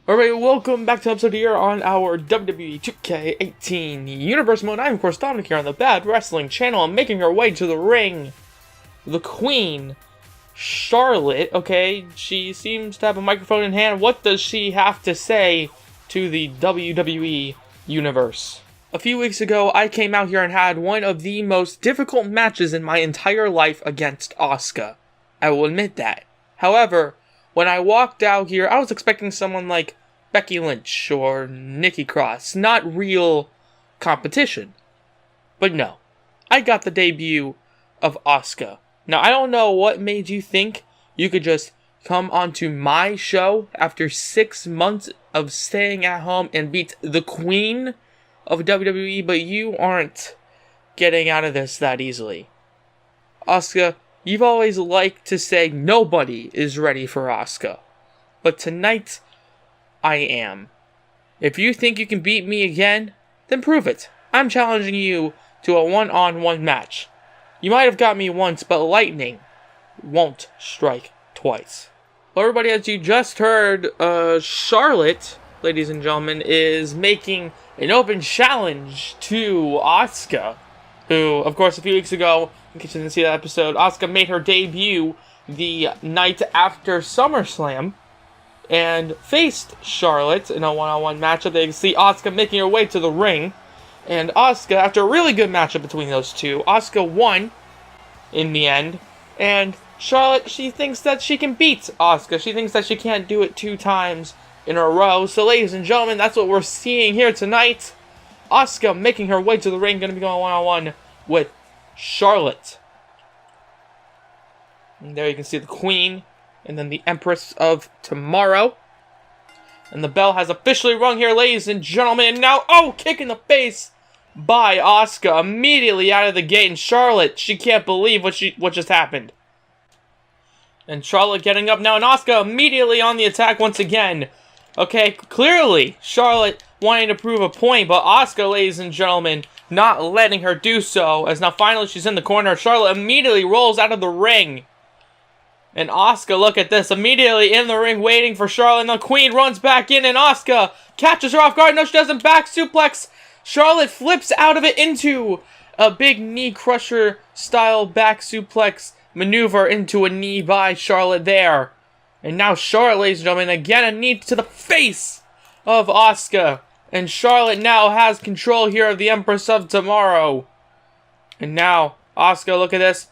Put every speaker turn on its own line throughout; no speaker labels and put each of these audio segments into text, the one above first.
Alright, welcome back to an episode here on our WWE 2K18 Universe Mode. I'm, of course, Dominic here on the Bad Wrestling channel, and making her way to the ring, the Queen, Charlotte. Okay, she seems to have a microphone in hand. What does she have to say to the WWE Universe? A few weeks ago, I came out here and had one of the most difficult matches in my entire life against Asuka. I will admit that. However, when I walked out here, I was expecting someone like Becky Lynch or Nikki Cross, not real competition. But no, I got the debut of Asuka. Now, I don't know what made you think you could just come onto my show after 6 months of staying at home and beat the Queen of WWE, but you aren't getting out of this that easily. Asuka, you've always liked to say nobody is ready for Asuka. But tonight, I am. If you think you can beat me again, then prove it. I'm challenging you to a one-on-one match. You might have got me once, but lightning won't strike twice. Well, everybody, as you just heard, Charlotte, ladies and gentlemen, is making an open challenge to Asuka, who, of course, a few weeks ago, in case you didn't see that episode, Asuka made her debut the night after SummerSlam and faced Charlotte in a one-on-one matchup. They can see Asuka making her way to the ring. And Asuka, after a really good matchup between those two, Asuka won in the end. And Charlotte, she thinks that she can beat Asuka. She thinks that she can't do it 2 times in a row. So, ladies and gentlemen, that's what we're seeing here tonight. Asuka making her way to the ring, going to be going one-on-one with Charlotte. And there you can see the Queen, and then the Empress of Tomorrow. And the bell has officially rung here, ladies and gentlemen. And now, kick in the face by Asuka immediately out of the gate. And Charlotte, she can't believe what just happened. And Charlotte getting up now, and Asuka immediately on the attack once again. Okay, clearly, Charlotte wanting to prove a point, but Asuka, ladies and gentlemen, not letting her do so, as now finally she's in the corner. Charlotte immediately rolls out of the ring. And Asuka, look at this, immediately in the ring waiting for Charlotte. And the Queen runs back in, and Asuka catches her off guard. No, she doesn't. Back suplex. Charlotte flips out of it into a big knee crusher style back suplex maneuver into a knee by Charlotte there. And now Charlotte, ladies and gentlemen, again a knee to the face of Asuka. And Charlotte now has control here of the Empress of Tomorrow. And now, Asuka, look at this,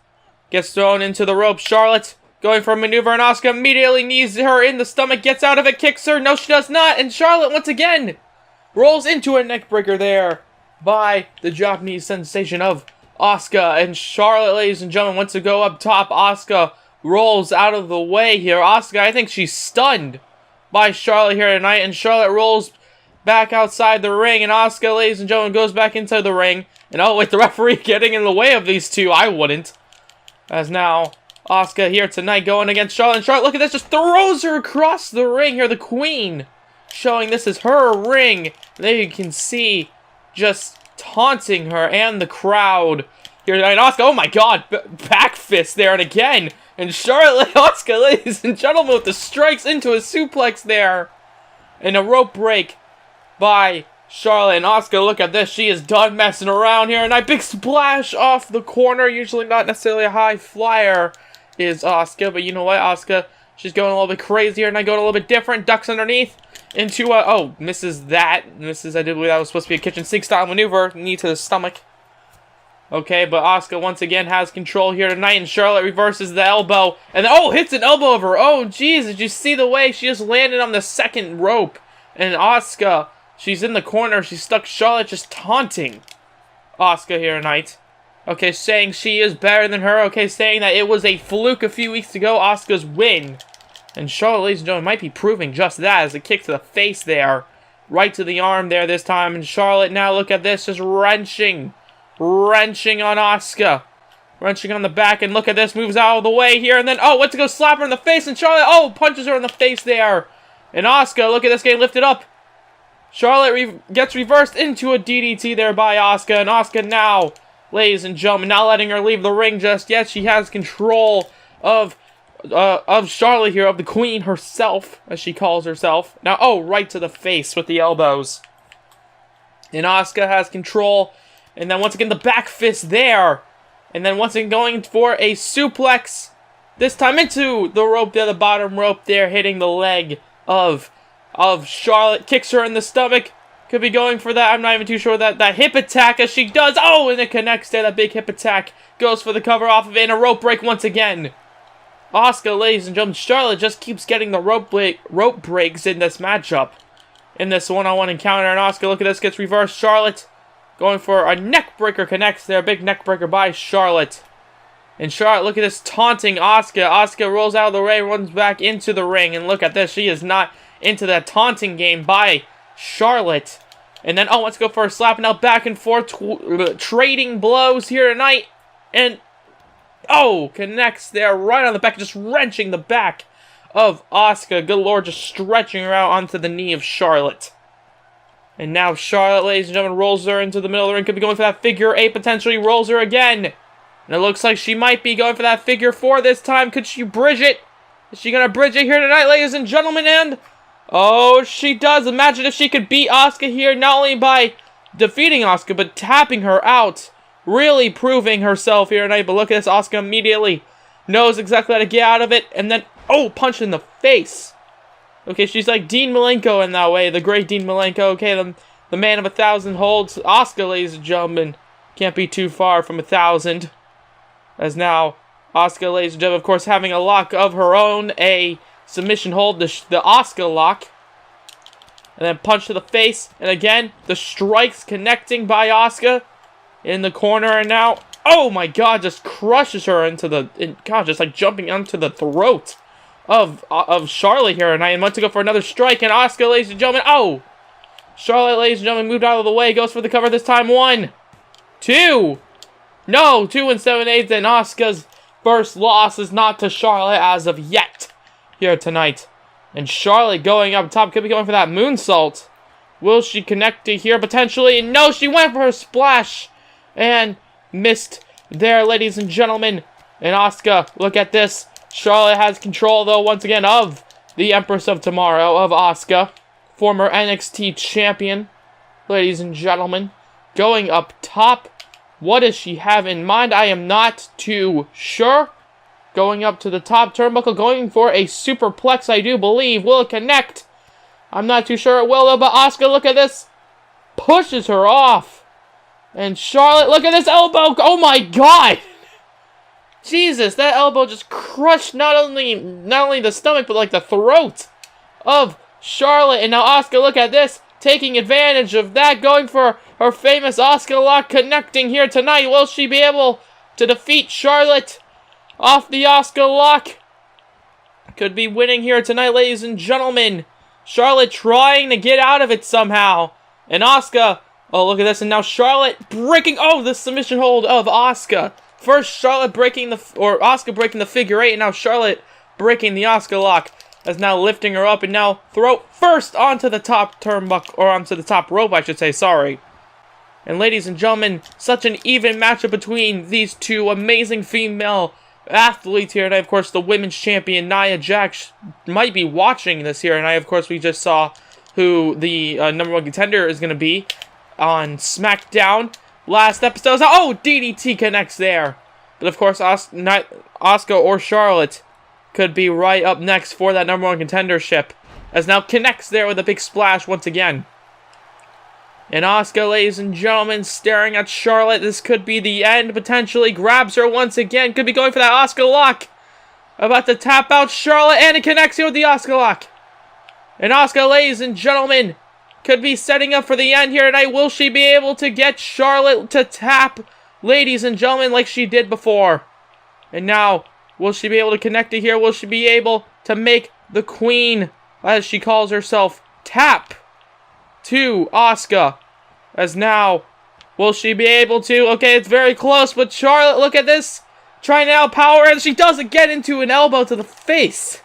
gets thrown into the rope. Charlotte going for a maneuver, and Asuka immediately knees her in the stomach, gets out of it, kicks her. No, she does not. And Charlotte, once again, rolls into a neckbreaker there by the Japanese sensation of Asuka. And Charlotte, ladies and gentlemen, wants to go up top. Asuka rolls out of the way here. Asuka, I think she's stunned by Charlotte here tonight. And Charlotte rolls back outside the ring. And Asuka, ladies and gentlemen, goes back into the ring. And oh, with the referee getting in the way of these two, I wouldn't. As now, Asuka here tonight going against Charlotte. And Charlotte, look at this, just throws her across the ring here. The Queen showing this is her ring. There you can see just taunting her and the crowd here tonight. And Asuka, oh my god, back fist there. And again, and Charlotte, Asuka, ladies and gentlemen, with the strikes into a suplex there. And a rope break by Charlotte. And Asuka, look at this, she is done messing around here. And a big splash off the corner, usually not necessarily a high flyer, is Asuka. But you know what, Asuka, she's going a little bit crazier, and I go a little bit different. Ducks underneath into a, misses that. Misses, I did believe that was supposed to be a kitchen sink style maneuver. Knee to the stomach. Okay, but Asuka once again has control here tonight, and Charlotte reverses the elbow. And then, hits an elbow of her own. Jeez, did you see the way she just landed on the second rope? And Asuka, she's in the corner. She's stuck. Charlotte just taunting Asuka here tonight. Okay, saying she is better than her. Okay, saying that it was a fluke a few weeks ago, Asuka's win. And Charlotte, ladies and gentlemen, might be proving just that as a kick to the face there. Right to the arm there this time. And Charlotte now, look at this, just wrenching on Asuka. Wrenching on the back, and look at this, moves out of the way here. And then, went to go slap her in the face, and Charlotte, punches her in the face there. And Asuka, look at this, getting lifted up. Charlotte gets reversed into a DDT there by Asuka. And Asuka now, ladies and gentlemen, not letting her leave the ring just yet. She has control of of Charlotte here, of the Queen herself, as she calls herself. Now, oh, right to the face with the elbows. And Asuka has control. And then once again, the back fist there. And then once again, going for a suplex. This time into the rope there, the bottom rope there, hitting the leg of Charlotte. Kicks her in the stomach. Could be going for that. I'm not even too sure that hip attack as she does. Oh, and it connects there. That big hip attack goes for the cover off of it. And a rope break once again. Asuka, ladies and gentlemen, Charlotte just keeps getting the rope breaks in this matchup. In this one-on-one encounter. And Asuka, look at this, gets reversed. Charlotte going for a neck breaker, connects there. Big neck breaker by Charlotte. And Charlotte, look at this, taunting Asuka. Asuka rolls out of the way, runs back into the ring. And look at this, she is not into that taunting game by Charlotte. And then, oh, let's go for a slap. Now back and forth, trading blows here tonight. And, oh, connects there right on the back, just wrenching the back of Asuka. Good lord, just stretching her out onto the knee of Charlotte. And now Charlotte, ladies and gentlemen, rolls her into the middle of the ring. Could be going for that figure 8, potentially rolls her again. And it looks like she might be going for that figure 4 this time. Could she bridge it? Is she going to bridge it here tonight, ladies and gentlemen? And, oh, she does. Imagine if she could beat Asuka here, not only by defeating Asuka, but tapping her out. Really proving herself here tonight. But look at this, Asuka immediately knows exactly how to get out of it. And then, oh, punch in the face. Okay, she's like Dean Malenko in that way. The great Dean Malenko. Okay, the man of 1,000 holds. Asuka, ladies and gentlemen, can't be too far from 1,000. As now, Asuka, ladies and gentlemen, of course, having a lock of her own. A submission hold, the Asuka lock. And then punch to the face. And again, the strikes connecting by Asuka in the corner. And now, oh my god, just crushes her into God, just like jumping onto the throat of Charlotte here. And I went to go for another strike. And Asuka, ladies and gentlemen, oh! Charlotte, ladies and gentlemen, moved out of the way. Goes for the cover this time. 1, 2. No, 2 7/8. And Asuka's first loss is not to Charlotte as of yet here tonight. And Charlotte going up top. Could be going for that moonsault. Will she connect to here potentially? No, she went for her splash. And missed there, ladies and gentlemen. And Asuka, look at this. Charlotte has control, though, once again, of the Empress of Tomorrow, of Asuka. Former NXT champion, ladies and gentlemen. Going up top. What does she have in mind? I am not too sure. Going up to the top turnbuckle, going for a superplex, I do believe. Will it connect? I'm not too sure it will, though, but Asuka, look at this. Pushes her off. And Charlotte, look at this elbow. Oh my god. Jesus, that elbow just crushed not only the stomach, but like the throat of Charlotte. And now Asuka, look at this. Taking advantage of that, going for her famous Asuka lock, connecting here tonight. Will she be able to defeat Charlotte off the Asuka lock? Could be winning here tonight, ladies and gentlemen. Charlotte trying to get out of it somehow. And Asuka, oh, look at this. And now Charlotte breaking, oh, the submission hold of Asuka. First, Charlotte breaking Asuka breaking the figure 8, and now Charlotte breaking the Asuka lock. As now lifting her up, and now throw first onto the top turnbuckle, or onto the top rope, I should say, sorry. And ladies and gentlemen, such an even matchup between these two amazing female athletes here. And I, of course, the women's champion, Nia Jax, might be watching this here. And I, of course, we just saw who the #1 contender is going to be on SmackDown last episode. Oh, DDT connects there. But, of course, Asuka or Charlotte could be right up next for that #1 contendership. As now connects there with a big splash once again. And Asuka, ladies and gentlemen, staring at Charlotte. This could be the end, potentially. Grabs her once again. Could be going for that Asuka lock. About to tap out Charlotte, and it connects here with the Asuka lock. And Asuka, ladies and gentlemen, could be setting up for the end here tonight. Will she be able to get Charlotte to tap, ladies and gentlemen, like she did before? And now, will she be able to connect it here? Will she be able to make the Queen, as she calls herself, tap to Asuka? As now, will she be able to? Okay, it's very close, but Charlotte, look at this. Trying to outpower, and she doesn't get into an elbow to the face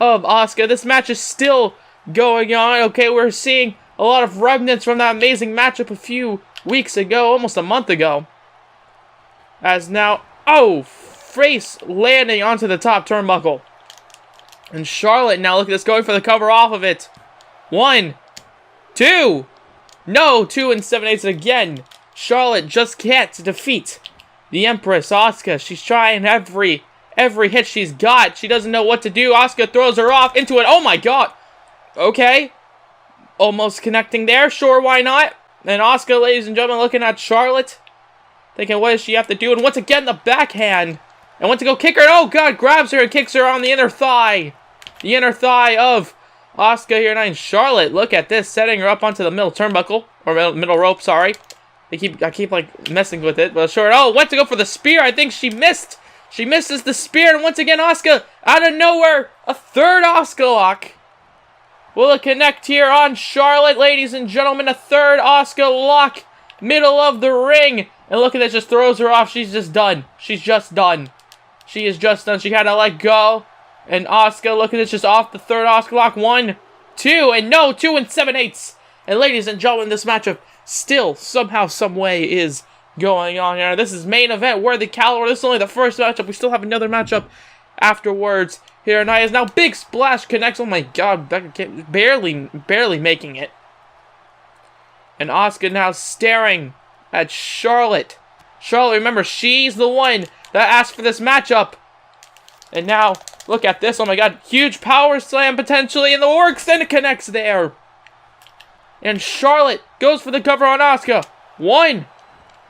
of Asuka. This match is still going on. Okay, we're seeing a lot of remnants from that amazing matchup a few weeks ago, almost a month ago. As now, oh, face landing onto the top turnbuckle. And Charlotte, now look at this, going for the cover off of it. 1, 2. No, 2 and 7/8 again. Charlotte just can't defeat the Empress, Asuka. She's trying every hit she's got. She doesn't know what to do. Asuka throws her off into it. Oh my god. Okay. Almost connecting there. Sure, why not? And Asuka, ladies and gentlemen, looking at Charlotte. Thinking, what does she have to do? And once again, the backhand. And went to go kick her. And oh god, grabs her and kicks her on the inner thigh. The inner thigh of Asuka here tonight. And Charlotte, look at this. Setting her up onto the middle turnbuckle. Or middle rope, sorry. I keep like messing with it. But sure. Oh, went to go for the spear. I think she missed. She misses the spear. And once again, Asuka out of nowhere. A third Asuka lock. Will it connect here on Charlotte, ladies and gentlemen? A third Asuka lock. Middle of the ring. And look at this. Just throws her off. She's just done. She's just done. She is just done. She had to let go. And Asuka, look at this. Just off the third Asuka lock. 1, 2. And no, 2 and 7/8. And ladies and gentlemen, this matchup still, somehow, some way, is going on here. This is main event worthy caliber. This is only the first matchup. We still have another matchup afterwards here tonight. Is now Big Splash connects. Oh my god, Becca barely making it. And Asuka now staring at Charlotte. Charlotte, remember, she's the one that asked for this matchup. And now, look at this. Oh my god, huge power slam potentially in the works. And it connects there. And Charlotte goes for the cover on Asuka. 1.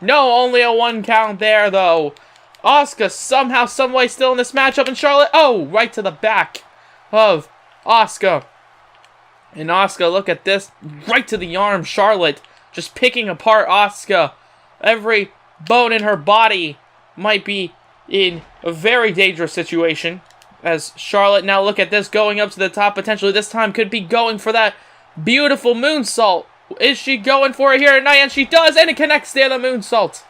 No, only a 1 count there, though. Asuka somehow, someway still in this matchup. And Charlotte, oh, right to the back of Asuka. And Asuka, look at this. Right to the arm. Charlotte just picking apart Asuka. Every bone in her body might be in a very dangerous situation. As Charlotte, now look at this, going up to the top. Potentially this time could be going for that beautiful moonsault. Is she going for it here tonight? And she does, and it connects there, the moonsault.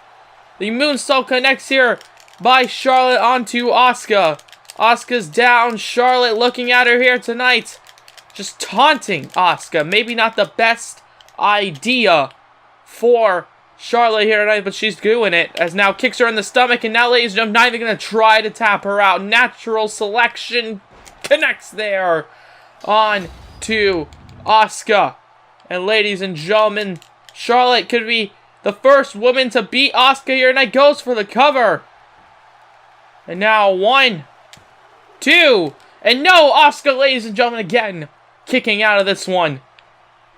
The moonsault connects here by Charlotte onto Asuka. Asuka's down. Charlotte looking at her here tonight. Just taunting Asuka. Maybe not the best idea for Charlotte here tonight, but she's doing it. As now kicks her in the stomach, and now, ladies and gentlemen, not even going to try to tap her out. Natural selection connects there on to Asuka. And ladies and gentlemen, Charlotte could be the first woman to beat Asuka here tonight. Goes for the cover. And now 1, 2, and no, Asuka, ladies and gentlemen, again, kicking out of this one.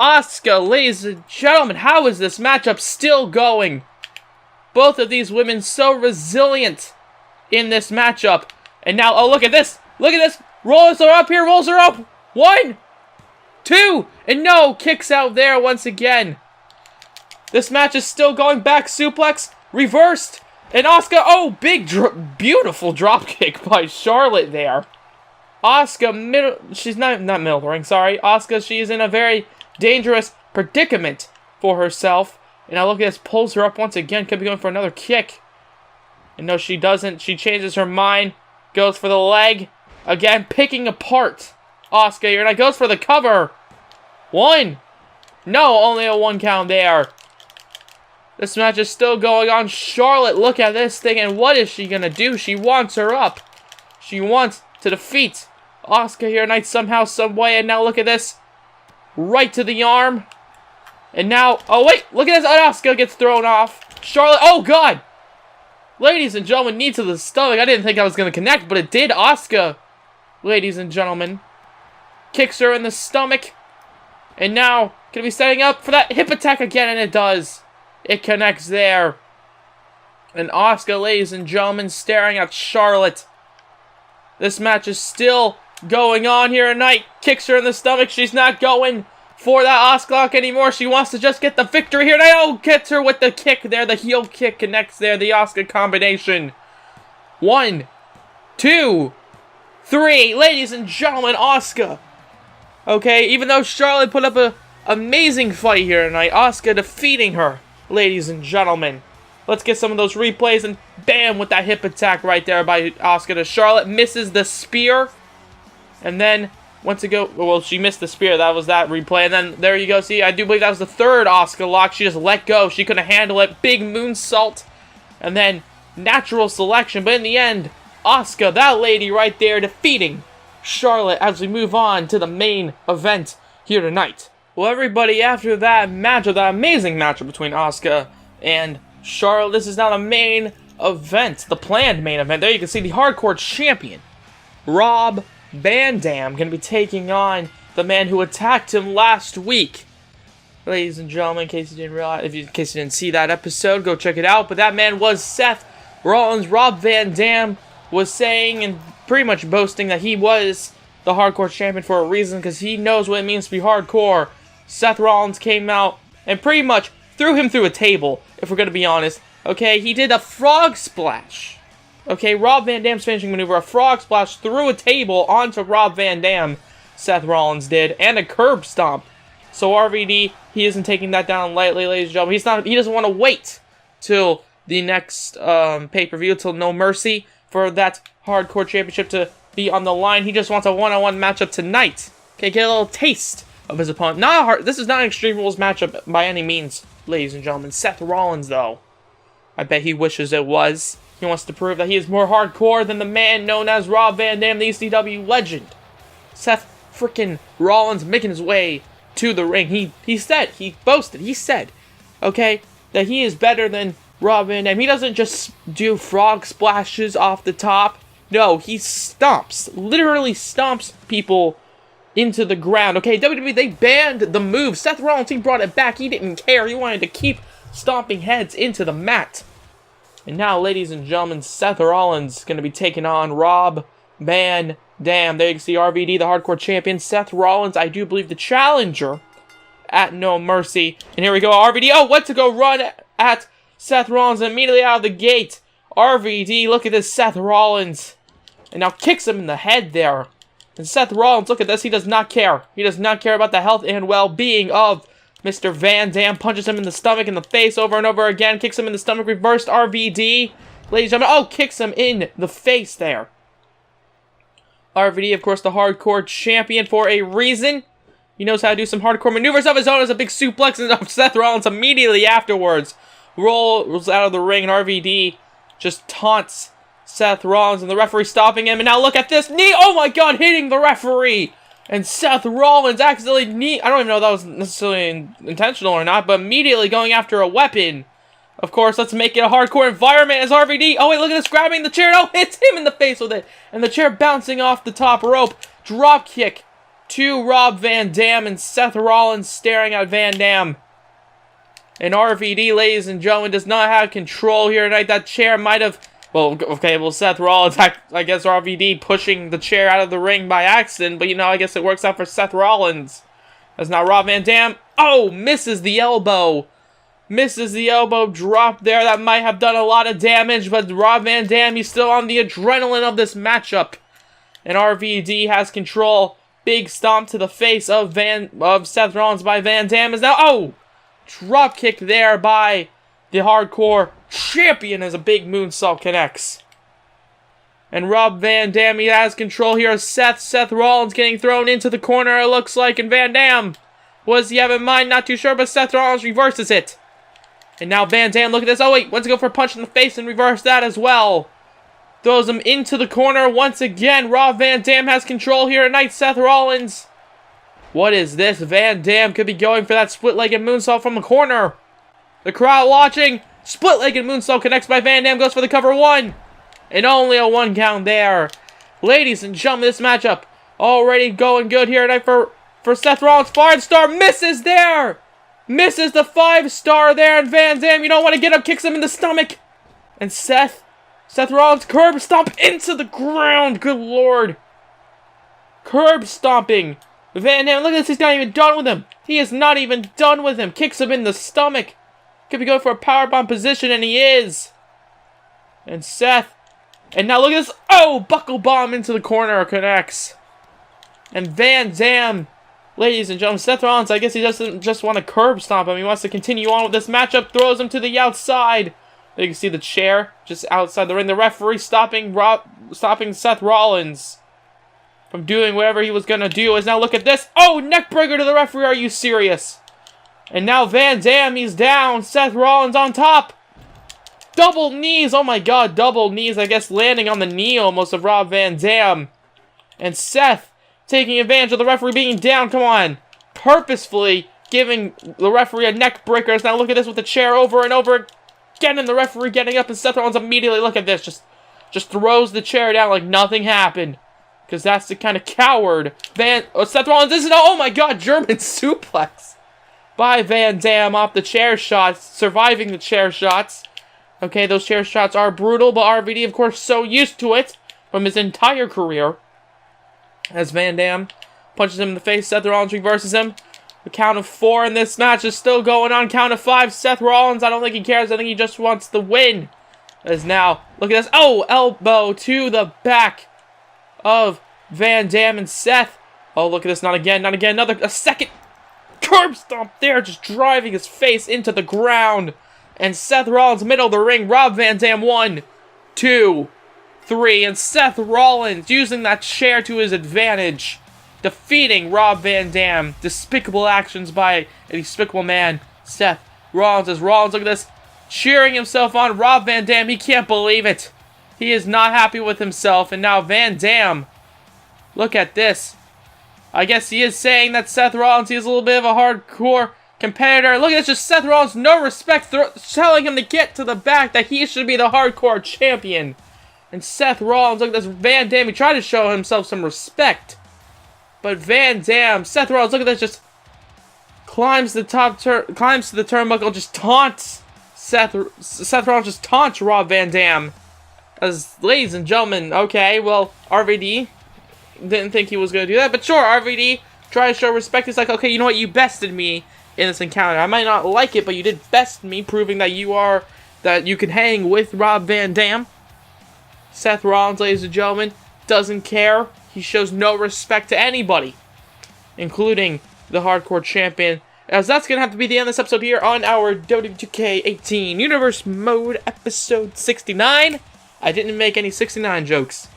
Asuka, ladies and gentlemen, how is this matchup still going? Both of these women so resilient in this matchup. And now, oh, look at this. Look at this. Rolls her up here, rolls her up. 1, 2, and no, kicks out there once again. This match is still going back. Suplex, reversed. And Asuka, oh, beautiful drop kick by Charlotte there. Asuka, she's not middle of the ring, sorry. Asuka, she's in a very dangerous predicament for herself. And now look at this, pulls her up once again, could be going for another kick. And no, she doesn't. She changes her mind, goes for the leg. Again, picking apart Asuka here, and goes for the cover. 1. No, only a 1 count there. This match is still going on. Charlotte, look at this thing, and what is she going to do? She wants her up. She wants to defeat Asuka here tonight somehow, some way, and now look at this. Right to the arm. And now, oh wait, look at this. Asuka gets thrown off. Charlotte, oh god. Ladies and gentlemen, knee to the stomach. I didn't think I was going to connect, but it did. Asuka, ladies and gentlemen, kicks her in the stomach. And now, going to be setting up for that hip attack again, and it does. It connects there. And Asuka, ladies and gentlemen, staring at Charlotte. This match is still going on here tonight. Kicks her in the stomach. She's not going for that Asuka lock anymore. She wants to just get the victory here tonight. Oh, gets her with the kick there. The heel kick connects there. The Asuka combination. 1, 2, 3. Ladies and gentlemen, Asuka. Okay, even though Charlotte put up an amazing fight here tonight, Asuka defeating her, ladies and gentlemen. Let's get some of those replays, and bam, with that hip attack right there by Asuka to Charlotte. Misses the spear. And then, went to go, well, she missed the spear. That was that replay. And then, there you go. See, I do believe that was the third Asuka lock. She just let go. She couldn't handle it. Big moonsault. And then, natural selection. But in the end, Asuka, that lady right there, defeating Charlotte as we move on to the main event here tonight. Well, everybody, after that matchup, that amazing matchup between Asuka and Charlotte, this is now the main event, the planned main event. There you can see the hardcore champion, Rob Van Dam, going to be taking on the man who attacked him last week. Ladies and gentlemen, in case you didn't realize, in case you didn't see that episode, go check it out. But that man was Seth Rollins. Rob Van Dam was saying and pretty much boasting that he was the hardcore champion for a reason, because he knows what it means to be hardcore. Seth Rollins came out and pretty much threw him through a table, if we're going to be honest. Okay, he did a frog splash. Okay, Rob Van Dam's finishing maneuver, a frog splash through a table onto Rob Van Dam, Seth Rollins did, and a curb stomp. So RVD, he isn't taking that down lightly, ladies and gentlemen. He doesn't want to wait till the next pay-per-view, till No Mercy, for that hardcore championship to be on the line. He just wants a one-on-one matchup tonight. Okay, get a little taste of his opponent. This is not an Extreme Rules matchup by any means, ladies and gentlemen. Seth Rollins, though, I bet he wishes it was. He wants to prove that he is more hardcore than the man known as Rob Van Dam, the ECW legend. Seth frickin' Rollins making his way to the ring. He said, okay, that he is better than Rob Van Dam. He doesn't just do frog splashes off the top. No, he stomps, literally stomps people into the ground. Okay, WWE, they banned the move. Seth Rollins, he brought it back. He didn't care. He wanted to keep stomping heads into the mat. And now, ladies and gentlemen, Seth Rollins is going to be taking on Rob Van Dam. There you can see RVD, the hardcore champion. Seth Rollins, I do believe, the challenger at No Mercy. And here we go, RVD. Oh, went to go run at Seth Rollins immediately out of the gate. RVD, look at this Seth Rollins. And now kicks him in the head there. And Seth Rollins, look at this, he does not care. He does not care about the health and well-being of Mr. Van Dam. Punches him in the stomach, in the face over and over again. Kicks him in the stomach, reversed RVD. Ladies and gentlemen, oh, kicks him in the face there. RVD, of course, the hardcore champion for a reason. He knows how to do some hardcore maneuvers of his own. As a big suplex, and Seth Rollins immediately afterwards rolls out of the ring, and RVD just taunts Seth Rollins, and the referee stopping him. And now look at this knee. Oh my God, hitting the referee. And Seth Rollins accidentally knee. I don't even know if that was necessarily intentional or not, but immediately going after a weapon. Of course, let's make it a hardcore environment as RVD. Oh wait, look at this, grabbing the chair. Oh, hits him in the face with it. And the chair bouncing off the top rope. Drop kick to Rob Van Dam, and Seth Rollins staring at Van Dam. And RVD, ladies and gentlemen, does not have control here tonight. That chair might have... Well, okay, Seth Rollins, I guess RVD pushing the chair out of the ring by accident, but you know, I guess it works out for Seth Rollins. That's now Rob Van Dam. Oh, misses the elbow. Misses the elbow drop there. That might have done a lot of damage, but Rob Van Dam, he's still on the adrenaline of this matchup. And RVD has control. Big stomp to the face of Seth Rollins by Van Dam is now... Oh! Drop kick there by the hardcore champion as a big moonsault connects. And Rob Van Dam, he has control here. Seth Rollins getting thrown into the corner, it looks like. And Van Dam, what does he have in mind? Not too sure, but Seth Rollins reverses it. And now Van Dam, look at this. Oh, wait, wants to go for a punch in the face and reverse that as well. Throws him into the corner once again. Rob Van Dam has control here tonight. Seth Rollins. What is this? Van Dam could be going for that split-legged moonsault from the corner. The crowd watching. Split-legged moonsault connects by Van Dam. Goes for the cover one. And only a 1 count there. Ladies and gentlemen, this matchup already going good here tonight for Seth Rollins. 5-star misses there. Misses the 5-star there. And Van Dam, you don't want to get up. Kicks him in the stomach. And Seth Rollins curb stomp into the ground. Good lord. Curb stomping. Van Dam, look at this. He's not even done with him. He is not even done with him. Kicks him in the stomach. Could be going for a powerbomb position, and he is. And Seth. And now look at this. Oh, buckle bomb into the corner connects. And Van Dam. Ladies and gentlemen, Seth Rollins, I guess he doesn't just want to curb stomp him. He wants to continue on with this matchup. Throws him to the outside. You can see the chair just outside the ring. The referee stopping Seth Rollins from doing whatever he was going to do. Is now look at this. Oh, neckbreaker to the referee. Are you serious? And now Van Dam, he's down. Seth Rollins on top. Double knees. Oh my God, double knees. I guess landing on the knee almost of Rob Van Dam. And Seth taking advantage of the referee being down. Come on. Purposefully giving the referee a neck breaker. Now look at this with the chair over and over again. And the referee getting up. And Seth Rollins immediately, look at this. Just throws the chair down like nothing happened. Because that's the kind of coward Seth Rollins isn't. Oh my god, German suplex by Van Dam off the chair shots, surviving the chair shots. Okay, those chair shots are brutal, but RVD, of course, so used to it from his entire career. As Van Dam punches him in the face, Seth Rollins reverses him. The count of 4 in this match is still going on. Count of 5, Seth Rollins, I don't think he cares. I think he just wants the win. As now, look at this. Oh, elbow to the back of Van Dam and Seth. Oh, look at this. Not again. A second curb stomp there. Just driving his face into the ground. And Seth Rollins, middle of the ring. Rob Van Dam, 1, 2, 3. And Seth Rollins using that chair to his advantage. Defeating Rob Van Dam. Despicable actions by a despicable man, Seth Rollins. As Rollins, look at this. Cheering himself on. Rob Van Dam, he can't believe it. He is not happy with himself. And now Van Dam, look at this. I guess he is saying that Seth Rollins, he is a little bit of a hardcore competitor. Look at this, just Seth Rollins, no respect, telling him to get to the back, that he should be the hardcore champion. And Seth Rollins, look at this, Van Dam, he tried to show himself some respect. But Van Dam, Seth Rollins, look at this, just climbs to the turnbuckle, just taunts Seth Rollins, just taunts Rob Van Dam. As, ladies and gentlemen, okay, well, RVD didn't think he was going to do that, but sure, RVD try to show respect. He's like, okay, you know what, you bested me in this encounter. I might not like it, but you did best me, proving that you can hang with Rob Van Dam. Seth Rollins, ladies and gentlemen, doesn't care. He shows no respect to anybody, including the hardcore champion. As that's going to have to be the end of this episode here on our WWE 2K18 Universe Mode episode 69. I didn't make any 69 jokes.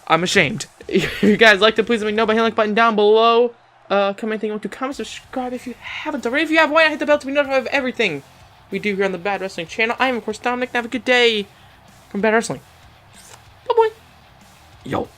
I'm ashamed. If you guys like it, please let me know by hitting the like button down below. Comment anything you want to comment, subscribe if you haven't already. If you have, why not hit the bell to be notified of everything we do here on the Bad Wrestling channel. I am, of course, Dominic, and have a good day from Bad Wrestling. Bye-bye. Yo.